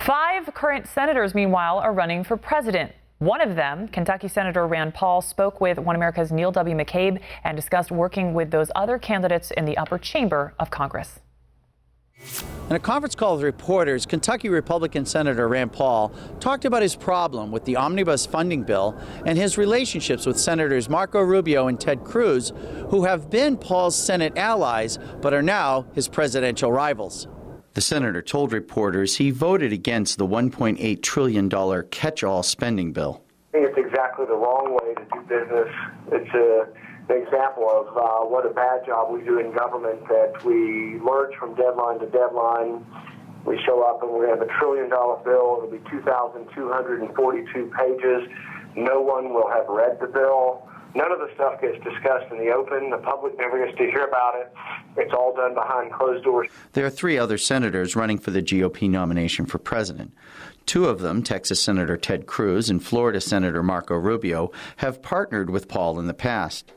5 current senators, meanwhile, are running for president. One of them, Kentucky Senator Rand Paul, spoke with One America's Neil W. McCabe and discussed working with those other candidates in the upper chamber of Congress. In a conference call with reporters, Kentucky Republican Senator Rand Paul talked about his problem with the omnibus funding bill and his relationships with Senators Marco Rubio and Ted Cruz, who have been Paul's Senate allies but are now his presidential rivals. The senator told reporters he voted against the $1.8 trillion catch-all spending bill. I think it's exactly the wrong way to do business. It's an example of what a bad job we do in government, that we lurch from deadline to deadline. We show up and we have a $1 trillion bill. It'll be 2,242 pages. No one will have read the bill. None of the stuff gets discussed in the open. The public never gets to hear about it. It's all done behind closed doors. There are 3 other senators running for the GOP nomination for president. 2 of them, Texas Senator Ted Cruz and Florida Senator Marco Rubio, have partnered with Paul in the past.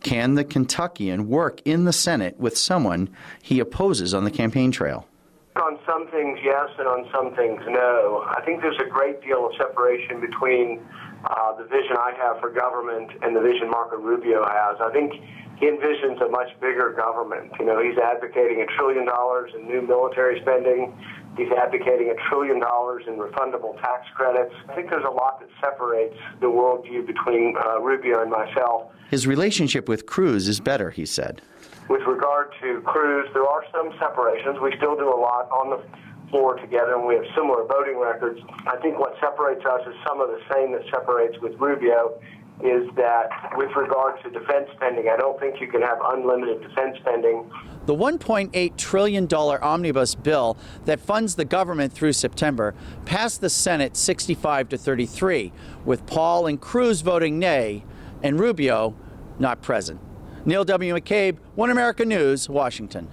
Can the Kentuckian work in the Senate with someone he opposes on the campaign trail? On some things, yes, and on some things, no. I think there's a great deal of separation between the vision I have for government and the vision Marco Rubio has. I think he envisions a much bigger government. You know, he's advocating $1 trillion in new military spending. He's advocating $1 trillion in refundable tax credits. I think there's a lot that separates the worldview between Rubio and myself. His relationship with Cruz is better, he said. With regard to Cruz, there are some separations. We still do a lot on the floor together, and we have similar voting records. I think what separates us is some of the same that separates with Rubio, is that with regard to defense spending, I don't think you can have unlimited defense spending. The $1.8 trillion omnibus bill that funds the government through September passed the Senate 65-33, with Paul and Cruz voting nay and Rubio not present. Neil W. McCabe, One America News, Washington.